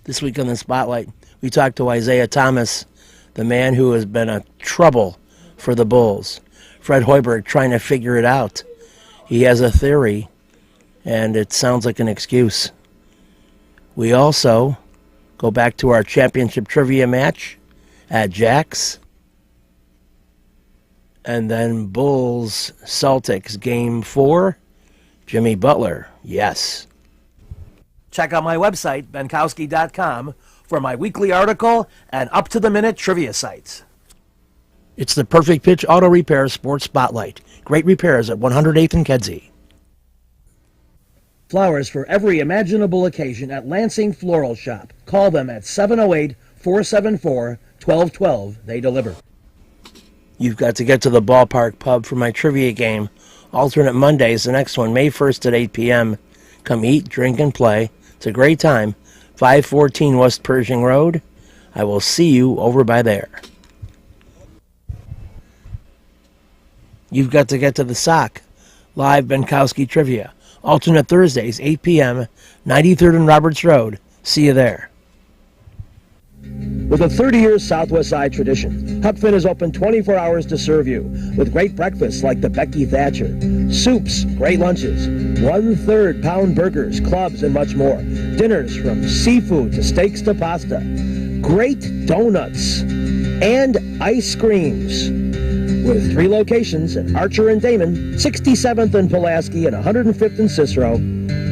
This week on the Spotlight, we talked to Isaiah Thomas, the man who has been a trouble for the Bulls. Fred Hoiberg trying to figure it out. He has a theory, and it sounds like an excuse. We also go back to our championship trivia match at Jack's. And then Bulls Celtics Game 4. Jimmy Butler, yes. Check out my website, benkowski.com, for my weekly article and up-to-the-minute trivia sites. It's the Perfect Pitch Auto Repair Sports Spotlight. Great repairs at 108th and Kedzie. Flowers for every imaginable occasion at Lansing Floral Shop. Call them at 708-474-1212. They deliver. You've got to get to the Ballpark Pub for my trivia game. Alternate Mondays, the next one, May 1st at 8 p.m. Come eat, drink, and play. It's a great time. 514 West Pershing Road. I will see you over by there. You've got to get to the Sock. Live Benkowski Trivia. Alternate Thursdays, 8 p.m., 93rd and Roberts Road. See you there. With a 30-year Southwest Side tradition, Huck Finn is open 24 hours to serve you with great breakfasts like the Becky Thatcher, soups, great lunches, 1/3 pound burgers, clubs, and much more. Dinners from seafood to steaks to pasta, great donuts, and ice creams. With 3 locations at Archer and Damon, 67th and Pulaski, and 105th and Cicero.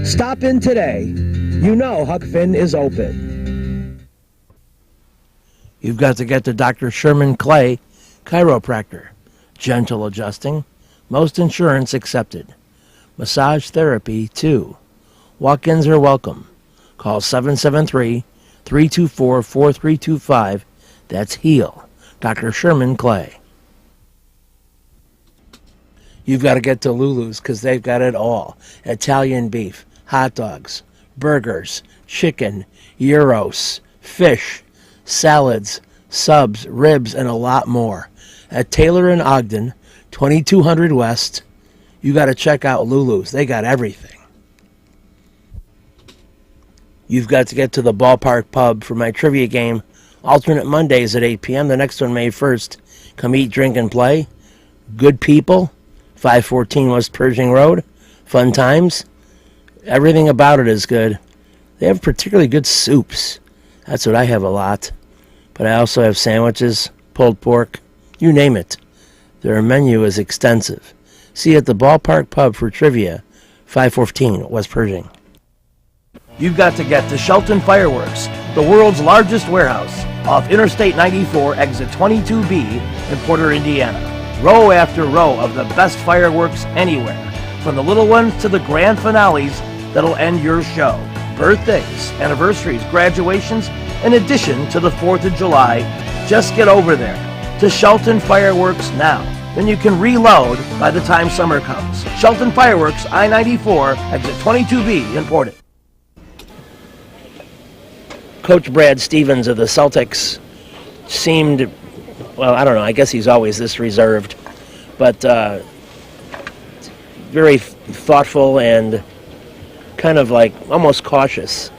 Stop in today. You know Huck Finn is open. You've got to get to Dr. Sherman Clay, chiropractor. Gentle adjusting. Most insurance accepted. Massage therapy, too. Walk-ins are welcome. Call 773-324-4325. That's HEAL. Dr. Sherman Clay. You've got to get to Lulu's because they've got it all. Italian beef, hot dogs, burgers, chicken, gyros, fish, salads, subs, ribs, and a lot more. At Taylor and Ogden, 2200 West, you got to check out Lulu's. They got everything. You've got to get to the Ballpark Pub for my trivia game. Alternate Mondays at 8 p.m. The next one, May 1st. Come eat, drink, and play. Good people. 514 West Pershing Road. Fun times. Everything about it is good. They have particularly good soups. That's what I have a lot. But I also have sandwiches, pulled pork, you name it. Their menu is extensive. See you at the Ballpark Pub for trivia, 514 West Pershing. You've got to get to Shelton Fireworks, the world's largest warehouse, off Interstate 94, exit 22B in Porter, Indiana. Row after row of the best fireworks anywhere, from the little ones to the grand finales that'll end your show. Birthdays, anniversaries, graduations, in addition to the 4th of July. Just get over there to Shelton Fireworks now. Then you can reload by the time summer comes. Shelton Fireworks, I-94, exit 22B in Porter. Coach Brad Stevens of the Celtics seemed, well, I don't know, I guess he's always this reserved, but very thoughtful and kind of like almost cautious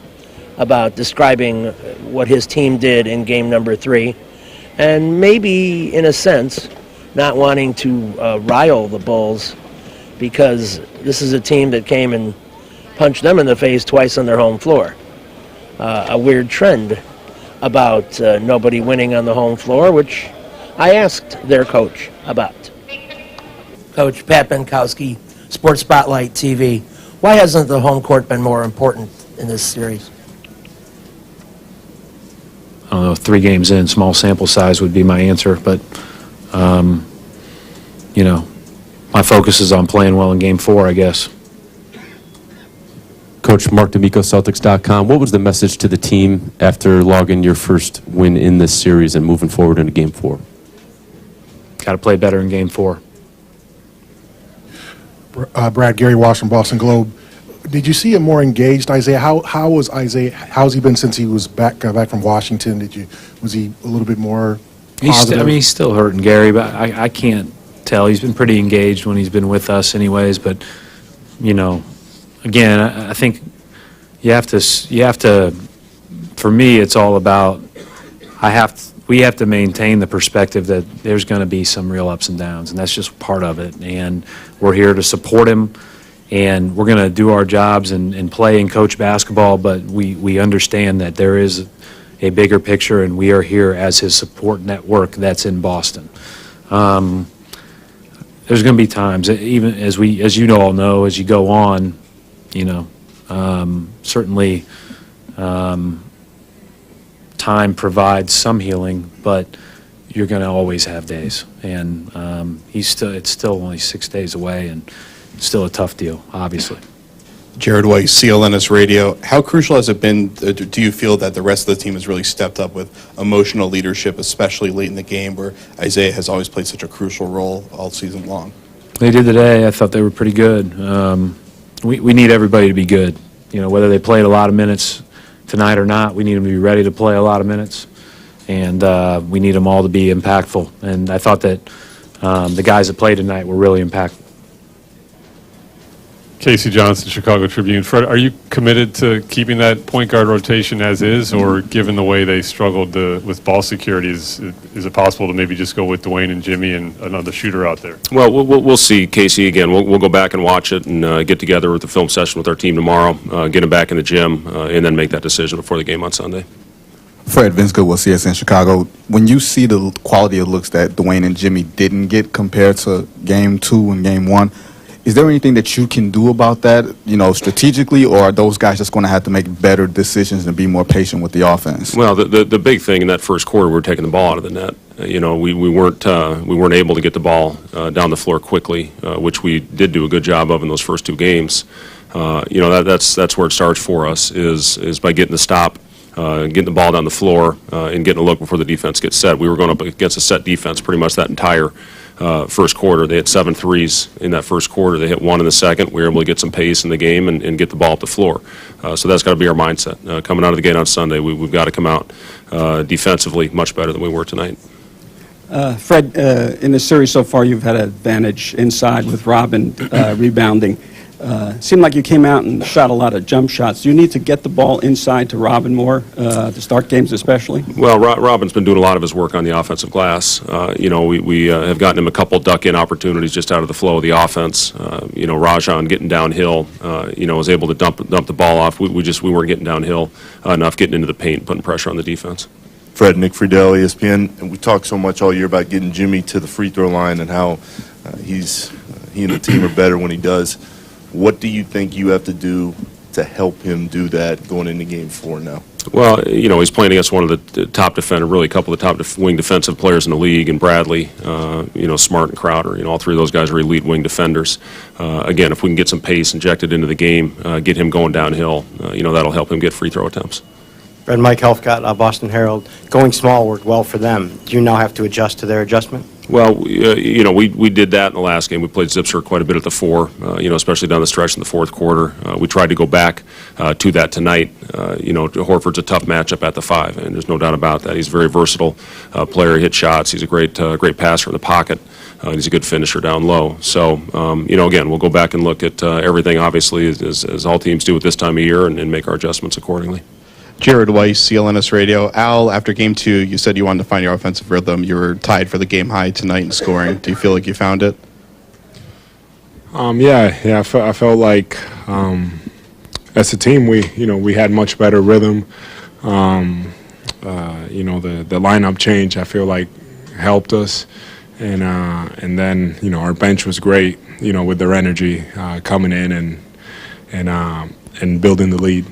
about describing what his team did in game number 3, and maybe in a sense not wanting to rile the Bulls because this is a team that came and punched them in the face twice on their home floor. A weird trend about nobody winning on the home floor, which I asked their coach about. Coach Pat Benkowski, Sports Spotlight TV. Why hasn't the home court been more important in this series? I don't know, 3 games in, small sample size would be my answer, but, you know, my focus is on playing well in Game 4, I guess. Coach Mark D'Amico, Celtics.com. What was the message to the team after logging your first win in this series and moving forward into Game 4? Got to play better in Game 4. Brad, Gary Walsh from Boston Globe. Did you see a more engaged Isaiah? How was Isaiah? How's he been since he was back from Washington? Was he a little bit more positive? He's still hurting, Gary, but I can't tell. He's been pretty engaged when he's been with us anyways, but, you know, again, I think you have to for me, it's all about we have to maintain the perspective that there's going to be some real ups and downs, and that's just part of it. And we're here to support him, and we're going to do our jobs and play and coach basketball, but we understand that there is a bigger picture, and we are here as his support network that's in Boston. There's going to be times, even as you all know, as you go on, certainly time provides some healing, but you're going to always have days. And it's still only 6 days away, and still a tough deal, obviously. Jared White, CLNS Radio. How crucial has it been, do you feel that the rest of the team has really stepped up with emotional leadership, especially late in the game where Isaiah has always played such a crucial role all season long? They did today. I thought they were pretty good. We need everybody to be good. Whether they played a lot of minutes tonight or not, we need them to be ready to play a lot of minutes. And we need them all to be impactful. And I thought that the guys that played tonight were really impactful. Casey Johnson, Chicago Tribune. Fred, are you committed to keeping that point guard rotation as is, or given the way they struggled with ball security, is it possible to maybe just go with Dwayne and Jimmy and another shooter out there? Well, we'll see, Casey. Again, we'll go back and watch it and get together with the film session with our team tomorrow, get them back in the gym, and then make that decision before the game on Sunday. Fred, Vince Goodwill, CSN Chicago. When you see the quality of looks that Dwayne and Jimmy didn't get compared to Game 2 and Game 1, is there anything that you can do about that, strategically, or are those guys just going to have to make better decisions and be more patient with the offense? Well, the big thing in that first quarter, we were taking the ball out of the net. We weren't able to get the ball down the floor quickly, which we did do a good job of in those first 2 games. That's where it starts for us is by getting the stop, getting the ball down the floor, and getting a look before the defense gets set. We were going up against a set defense pretty much that entire first quarter. They hit 7 threes in that first quarter. They hit 1 in the second. We were able to get some pace in the game and get the ball up the floor. So that's got to be our mindset. Coming out of the gate on Sunday, we've got to come out defensively much better than we were tonight. Fred, in the series so far, you've had an advantage inside with Robin rebounding. Seemed like you came out and shot a lot of jump shots. Do you need to get the ball inside to Robin more to start games especially? Well, Robin's been doing a lot of his work on the offensive glass. We have gotten him a couple duck-in opportunities just out of the flow of the offense. Rajon getting downhill, was able to dump the ball off. We weren't getting downhill enough, getting into the paint, putting pressure on the defense. Fred, Nick Friedel, ESPN. And we talked so much all year about getting Jimmy to the free throw line and how he and the team are better when he does. What do you think you have to do to help him do that going into Game 4 now? Well, he's playing against one of the top defender, really a couple of the top wing defensive players in the league, and Bradley, Smart and Crowder. All 3 of those guys are elite wing defenders. Again, if we can get some pace injected into the game, get him going downhill, that'll help him get free throw attempts. Fred, Mike Helfgott, Boston Herald. Going small worked well for them. Do you now have to adjust to their adjustment? Well, we did that in the last game. We played Zipser quite a bit at the 4, especially down the stretch in the fourth quarter. We tried to go back to that tonight. Horford's a tough matchup at the 5, and there's no doubt about that. He's a very versatile player. He hits shots. He's a great passer in the pocket. He's a good finisher down low. So, again, we'll go back and look at everything, obviously, as all teams do at this time of year, and make our adjustments accordingly. Jared Weiss, CLNS Radio. Al, after Game 2, you said you wanted to find your offensive rhythm. You were tied for the game high tonight in scoring. Do you feel like you found it? I felt like as a team we had much better rhythm. The lineup change I feel like helped us, and then our bench was great. With their energy coming in and building the lead.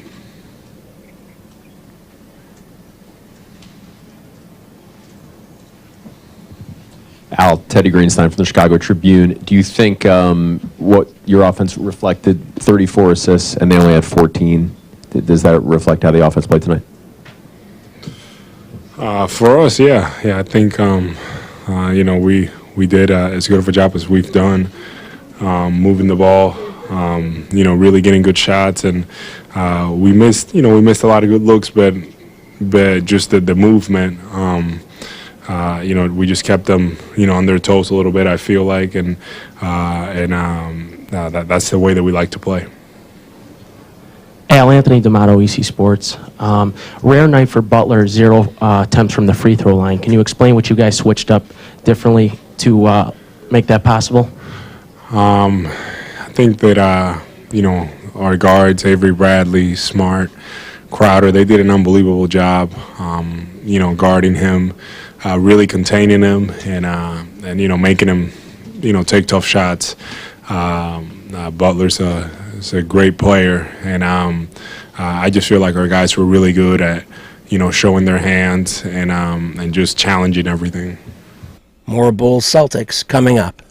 Al, Teddy Greenstein from the Chicago Tribune. Do you think what your offense reflected 34 assists and they only had 14? Does that reflect how the offense played tonight? For us, yeah. I think we did as good of a job as we've done, moving the ball, really getting good shots, and we missed a lot of good looks, but just the movement. We just kept them, on their toes a little bit, I feel like, and that's the way that we like to play. Al Anthony D'Amato, EC Sports. Rare night for Butler, 0 attempts from the free throw line. Can you explain what you guys switched up differently to make that possible? I think that, you know, our guards, Avery Bradley, Smart, Crowder, they did an unbelievable job, you know, guarding him, really containing him, and you know, making him, you know, take tough shots. Butler's a great player, and I just feel like our guys were really good at, you know, showing their hands and just challenging everything. More Bulls Celtics coming up.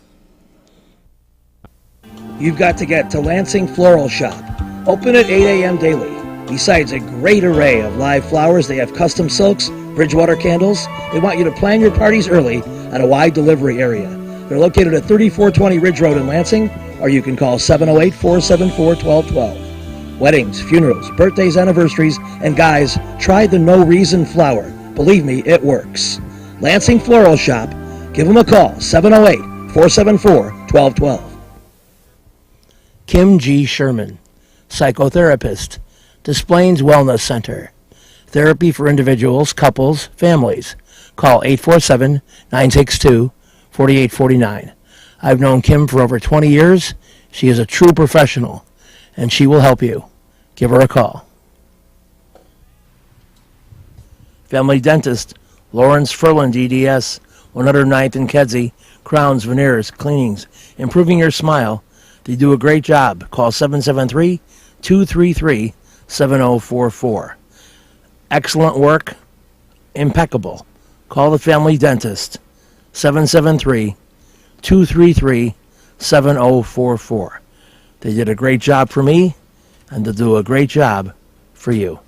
You've got to get to Lansing Floral Shop. Open at 8 a.m. daily. Besides a great array of live flowers, they have custom silks, Bridgewater candles. They want you to plan your parties early at a wide delivery area. They're located at 3420 Ridge Road in Lansing, or you can call 708-474-1212. Weddings, funerals, birthdays, anniversaries, and guys, try the No Reason flower. Believe me, it works. Lansing Floral Shop. Give them a call, 708-474-1212. Kim G. Sherman, psychotherapist, Des Plaines Wellness Center. Therapy for individuals, couples, families. Call 847-962-4849. I've known Kim for over 20 years. She is a true professional, and she will help you. Give her a call. Family Dentist, Lawrence Furland, DDS, 109th and Kedzie, crowns, veneers, cleanings, improving your smile. They do a great job. Call 773-233-7044. Excellent work, impeccable. Call the Family Dentist, 773-233-7044. They did a great job for me, and they'll do a great job for you.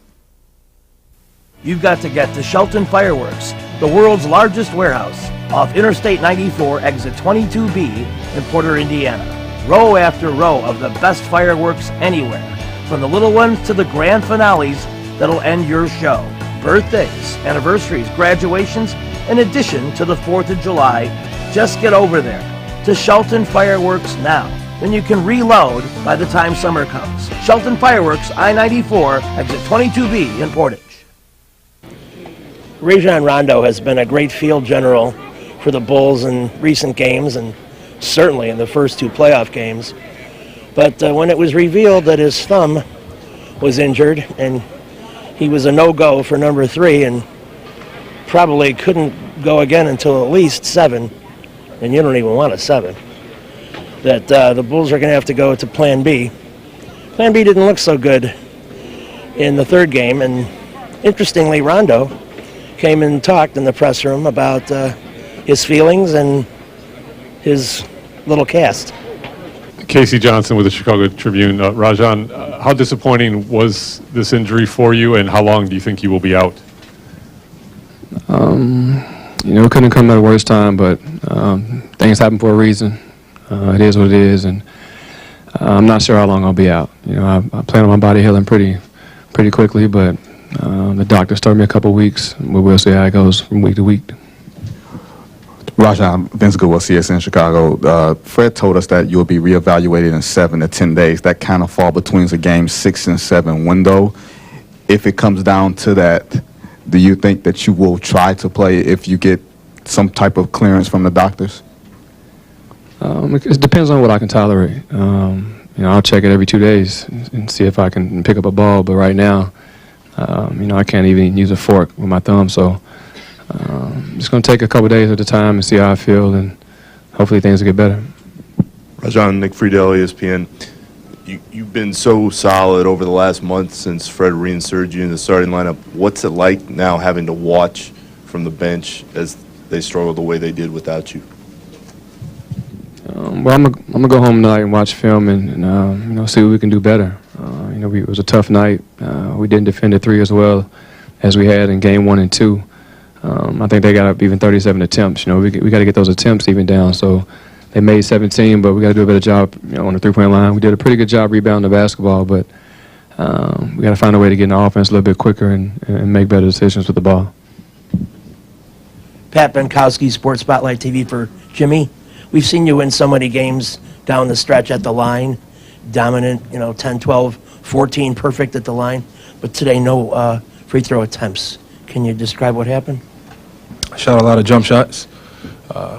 You've got to get to Shelton Fireworks, the world's largest warehouse, off Interstate 94, exit 22B in Porter, Indiana. Row after row of the best fireworks anywhere, from the little ones to the grand finales that'll end your show. Birthdays, anniversaries, graduations, in addition to the 4th of July. Just get over there to Shelton Fireworks now. Then you can reload by the time summer comes. Shelton Fireworks, I-94, exit 22B in Portage. Rajon Rondo has been a great field general for the Bulls in recent games, and certainly in the first 2 playoff games. But when it was revealed that his thumb was injured and he was a no-go for number 3 and probably couldn't go again until at least 7, and you don't even want a 7, that the Bulls are going to have to go to Plan B. Plan B didn't look so good in the 3rd game, and interestingly, Rondo came and talked in the press room about his feelings and his little cast. Casey Johnson with the Chicago Tribune. Rajon, how disappointing was this injury for you, and how long do you think you will be out? You know, it couldn't come at a worse time, but things happen for a reason. It is what it is, and I'm not sure how long I'll be out. You know, I plan on my body healing pretty quickly, but the doctor told me a couple weeks. We'll see how it goes from week to week. Rajon, Vince Goodwill, CSN Chicago. Fred told us that you'll be reevaluated in 7 to 10 days. That kind of fall between the game 6 and 7 window. If it comes down to that, do you think that you will try to play if you get some type of clearance from the doctors? It depends on what I can tolerate. You know, I'll check it every 2 days and see if I can pick up a ball. But right now, you know, I can't even use a fork with my thumb, so. It's going to take a couple days at a time and see how I feel, and hopefully things will get better. Rajon, Nick Friedel, ESPN. You've been so solid over the last month since Fred reinserted you in the starting lineup. What's it like now having to watch from the bench as they struggle the way they did without you? Well, I'm gonna go home tonight and watch film and you know, see what we can do better. You know, it was a tough night. We didn't defend the 3 as well as we had in game 1 and 2. I think they got up even 37 attempts. You know, we got to get those attempts even down. So they made 17, but we got to do a better job, you know, on the 3-point line. We did a pretty good job rebounding the basketball, but we got to find a way to get in the offense a little bit quicker and make better decisions with the ball. Pat Benkowski, Sports Spotlight TV for Jimmy. We've seen you win so many games down the stretch at the line, dominant, you know, 10, 12 14 perfect at the line, but today no free throw attempts. Can you describe what happened? I shot a lot of jump shots.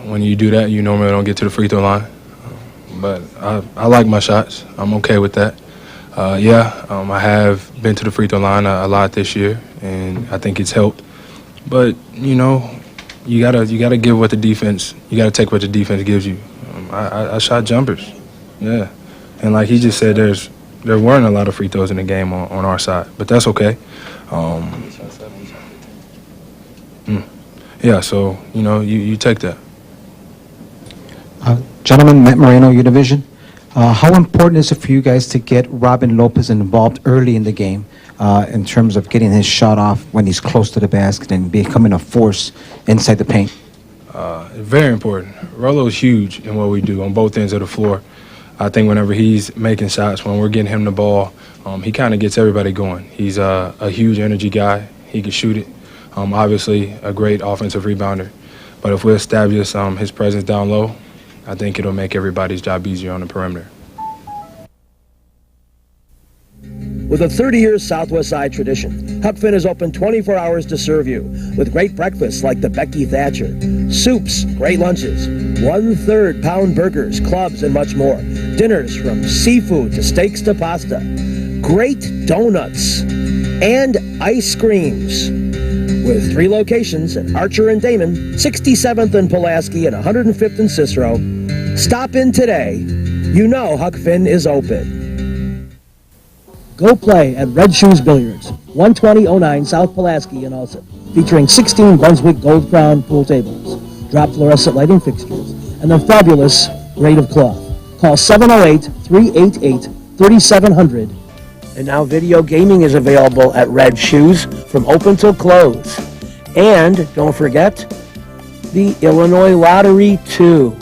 When you do that, you normally don't get to the free throw line. But I like my shots. I'm okay with that. I have been to the free throw line a lot this year, and I think it's helped. But, you gotta give what the defense, you gotta take what the defense gives you. I shot jumpers, yeah. And like he just said, there weren't a lot of free throws in the game on our side, but that's okay. So, you take that. Gentlemen, Matt Moreno, Univision. How important is it for you guys to get Robin Lopez involved early in the game in terms of getting his shot off when he's close to the basket and becoming a force inside the paint? Very important. Rolo is huge in what we do on both ends of the floor. I think whenever he's making shots, when we're getting him the ball, he kind of gets everybody going. He's a huge energy guy. He can shoot it. Obviously, a great offensive rebounder. But if we establish his presence down low, I think it'll make everybody's job easier on the perimeter. With a 30-year Southwest Side tradition, Huck Finn is open 24 hours to serve you with great breakfasts like the Becky Thatcher, soups, great lunches, 1/3 pound burgers, clubs, and much more. Dinners from seafood to steaks to pasta, great donuts, and ice creams. With 3 locations at Archer and Damon, 67th and Pulaski, and 105th and Cicero. Stop in today. You know Huck Finn is open. Go play at Red Shoes Billiards, 12009 South Pulaski in Ulsan, featuring 16 Brunswick Gold Crown pool tables, drop fluorescent lighting fixtures, and a fabulous grade of cloth. Call 708-388-3700. And now video gaming is available at Red Shoes from open till close. And don't forget the Illinois Lottery, too.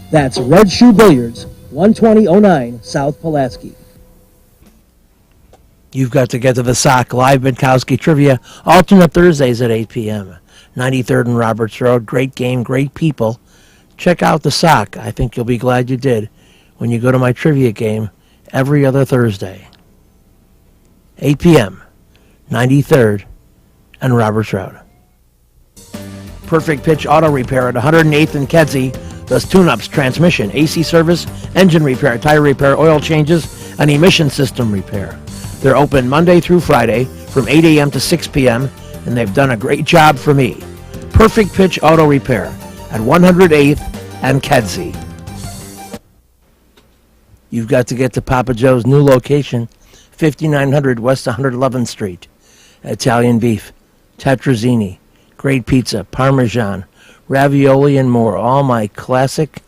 That's Red Shoe Billiards, 12009 South Pulaski. You've got to get to the Sock Live Minkowski Trivia, alternate Thursdays at 8 p.m. 93rd and Roberts Road. Great game, great people. Check out the Sock. I think you'll be glad you did when you go to my trivia game every other Thursday. 8 p.m., 93rd and Roberts Road. Perfect Pitch Auto Repair at 108th and Kedzie does tune-ups, transmission, AC service, engine repair, tire repair, oil changes, and emission system repair. They're open Monday through Friday from 8 a.m. to 6 p.m., and they've done a great job for me. Perfect Pitch Auto Repair at 108th and Kedzie. You've got to get to Papa Joe's new location, 5900 West 111th Street. Italian beef, tetrazzini, great pizza, Parmesan, ravioli, and more. All my classic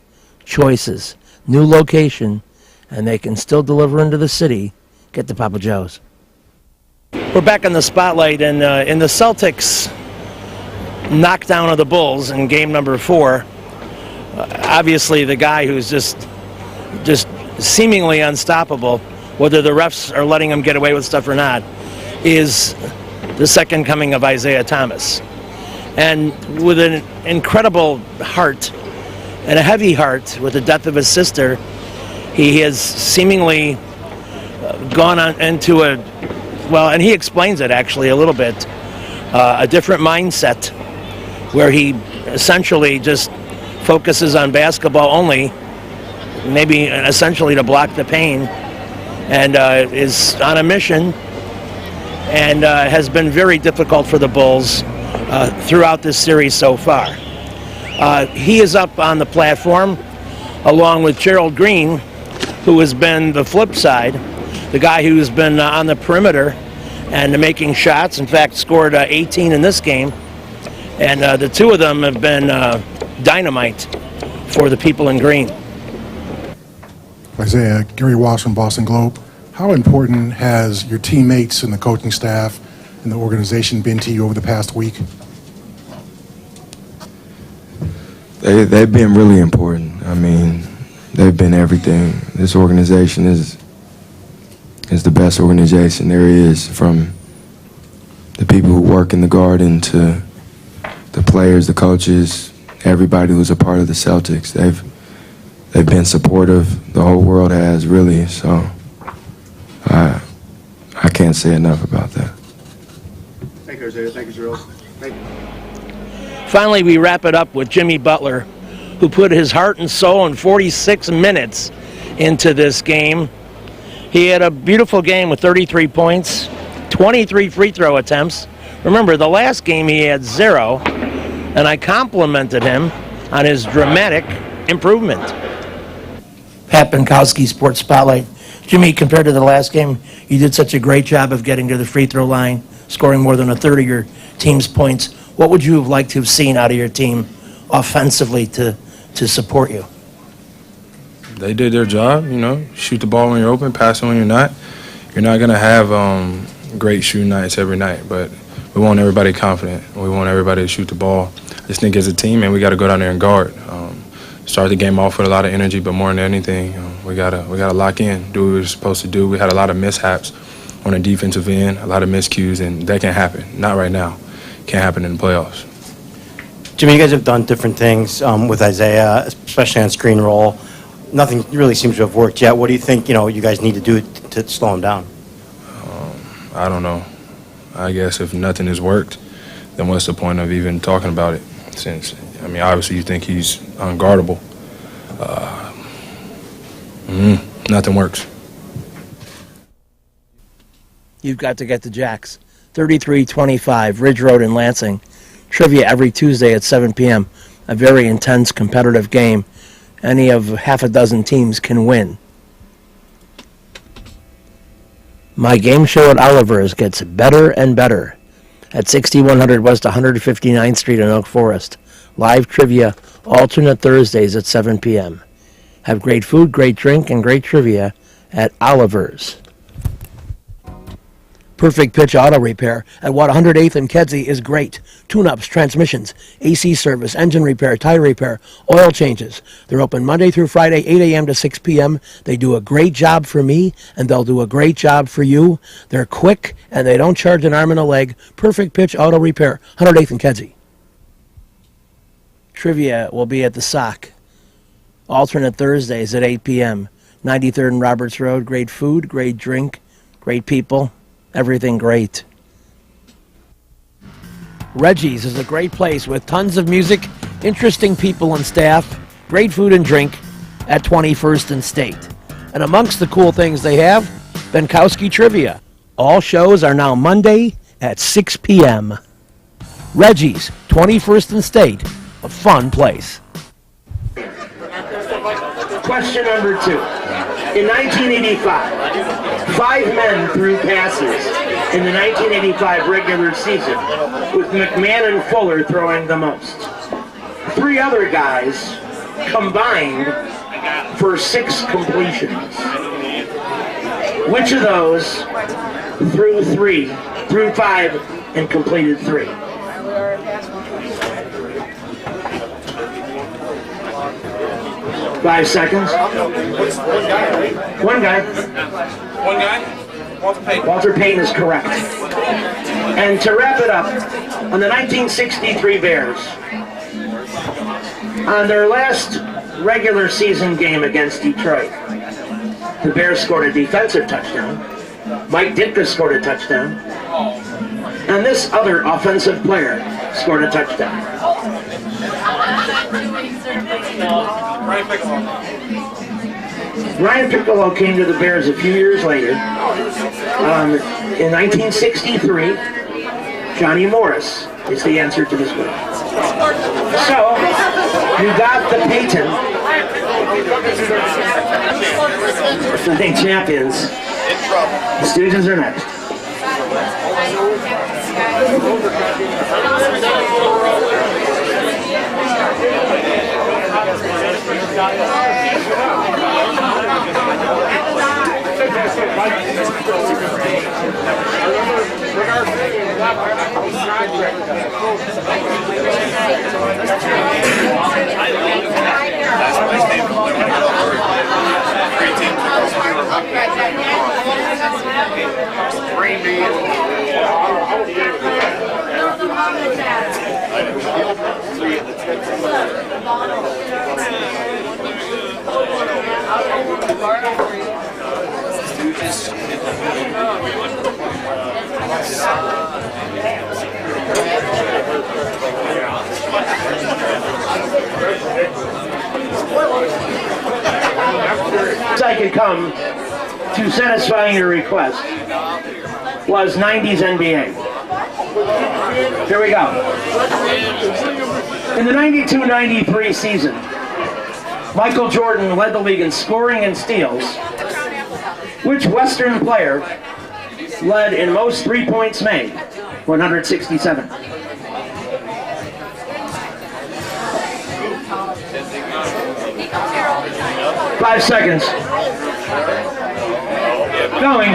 choices. New location, and they can still deliver into the city. Get to Papa Joe's. We're back in the spotlight, and in the Celtics knockdown of the Bulls in game number 4, obviously the guy who's just seemingly unstoppable, whether the refs are letting him get away with stuff or not, is the second coming of Isaiah Thomas. And with an incredible heart and a heavy heart with the death of his sister, he has seemingly gone on into and he explains it actually a little bit, a different mindset where he essentially just focuses on basketball only, maybe essentially to block the pain, and is on a mission, and has been very difficult for the Bulls throughout this series so far. He is up on the platform along with Gerald Green, who has been the flip side, the guy who's been on the perimeter and making shots. In fact, scored 18 in this game. And the two of them have been dynamite for the people in green. Isaiah, Gary Walsh from Boston Globe. How important has your teammates and the coaching staff and the organization been to you over the past week? They've been really important. I mean, they've been everything. This organization is the best organization there is, from the people who work in the garden to the players, the coaches, everybody who's a part of the Celtics. They've been supportive. The whole world has, really. So can't say enough about that. Thank you, Isaiah. Thank you, Gerald. Thank you. Finally, we wrap it up with Jimmy Butler, who put his heart and soul in 46 minutes into this game. He had a beautiful game with 33 points, 23 free throw attempts. Remember, the last game he had 0, and I complimented him on his dramatic improvement. Pat Binkowski, Sports Spotlight. Jimmy, compared to the last game, you did such a great job of getting to the free throw line, scoring more than a third of your team's points. What would you have liked to have seen out of your team offensively to support you? They did their job, shoot the ball when you're open, pass it when you're not. You're not going to have great shooting nights every night, but we want everybody confident. We want everybody to shoot the ball. I just think as a team, man, we got to go down there and guard. Start the game off with a lot of energy, but more than anything, we gotta lock in, do what we're supposed to do. We had a lot of mishaps on the defensive end, a lot of miscues, and that can't happen. Not right now. Can't happen in the playoffs. Jimmy, you guys have done different things with Isaiah, especially on screen roll. Nothing really seems to have worked yet. What do you think, you guys need to do to slow him down? I don't know. I guess if nothing has worked, then what's the point of even talking about it? Since, obviously you think he's unguardable. Nothing works. You've got to get to Jack's. 3325 Ridge Road in Lansing. Trivia every Tuesday at 7 p.m. A very intense competitive game. Any of half a dozen teams can win. My game show at Oliver's gets better and better. At 6100 West 159th Street in Oak Forest. Live trivia alternate Thursdays at 7 p.m. Have great food, great drink, and great trivia at Oliver's. Perfect Pitch Auto Repair at 108th and Kedzie is great. Tune-ups, transmissions, AC service, engine repair, tire repair, oil changes. They're open Monday through Friday, 8 a.m. to 6 p.m. They do a great job for me, and they'll do a great job for you. They're quick, and they don't charge an arm and a leg. Perfect Pitch Auto Repair, 108th and Kedzie. Trivia will be at the Sock. Alternate Thursdays at 8 p.m. 93rd and Roberts Road. Great food, great drink, great people. Everything great. Reggie's is a great place with tons of music, interesting people and staff, great food and drink at 21st and State. And amongst the cool things they have, Binkowski Trivia. All shows are now Monday at 6 p.m. Reggie's, 21st and State, a fun place. Question number 2. In 1985, 5 men threw passes in the 1985 regular season, with McMahon and Fuller throwing the most. 3 other guys combined for 6 completions. Which of those threw 5, and completed 3? Five seconds. One guy. Walter Payton is correct. And to wrap it up, on the 1963 Bears, on their last regular season game against Detroit, the Bears scored a defensive touchdown. Mike Ditka scored a touchdown. And this other offensive player scored a touchdown. Ryan Piccolo came to the Bears a few years later. In 1963, Johnny Morris is the answer to this question. So, you got the Payton. Sunday champions. The Stooges are next. finally come to satisfying your request was 90s NBA. Here we go. In the 92-93 season, Michael Jordan led the league in scoring and steals. Which Western player led in most 3 points made? 167. Five seconds. Going.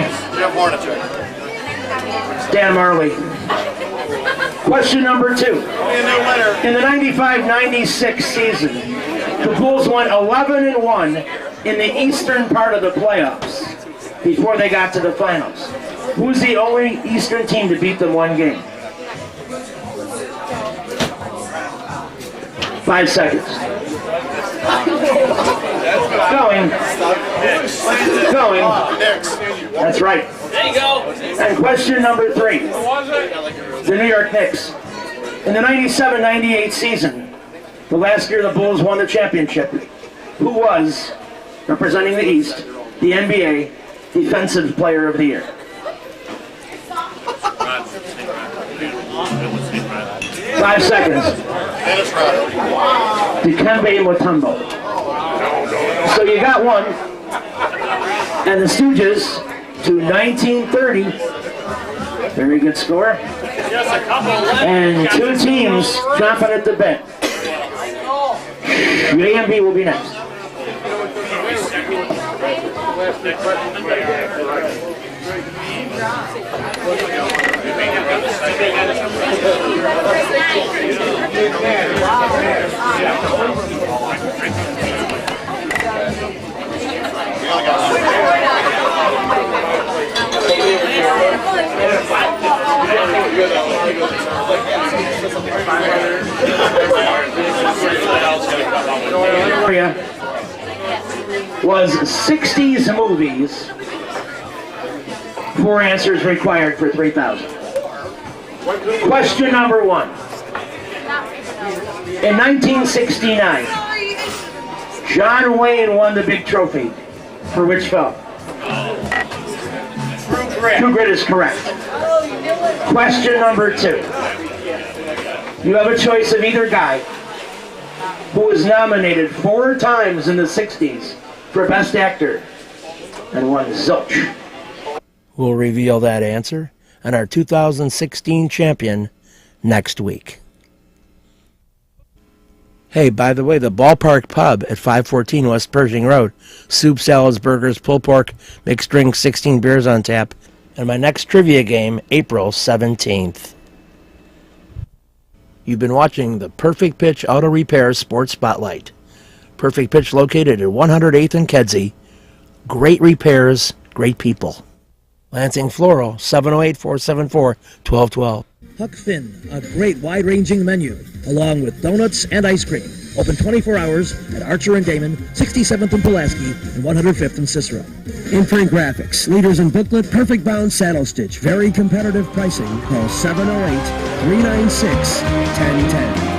Dan Marley. Question number 2. In the 95-96 season, the Bulls went 11-1 in the eastern part of the playoffs before they got to the finals. Who's the only Eastern team to beat them one game? 5 seconds. Going. That's right. There you go. And question number 3. The New York Knicks. In the 97-98 season, the last year the Bulls won the championship, who was, representing the East, the NBA Defensive Player of the Year? 5 seconds. Dikembe Mutombo. So you got one. And the Stooges to 1930. Very good score. And 2 teams chomping at the bit. A and B will be next. Was 60s movies. 4 answers required for 3,000. Question number 1. In 1969, John Wayne won the big trophy. For which film? True Grit is correct. Question number 2. You have a choice of either guy who was nominated 4 times in the 60s for Best Actor and won zilch. We'll reveal that answer and our 2016 champion next week. Hey, by the way, the Ballpark Pub at 514 West Pershing Road. Soup, salads, burgers, pulled pork, mixed drinks, 16 beers on tap. And my next trivia game, April 17th. You've been watching the Perfect Pitch Auto Repair Sports Spotlight. Perfect Pitch located at 108th and Kedzie. Great repairs, great people. Lansing Floral, 708-474-1212. Huck Finn, a great wide-ranging menu, along with donuts and ice cream. Open 24 hours at Archer and Damon, 67th and Pulaski, and 105th and Cicero. Imprint Graphics, leaders in booklet, perfect bound saddle stitch, very competitive pricing. Call 708-396-1010.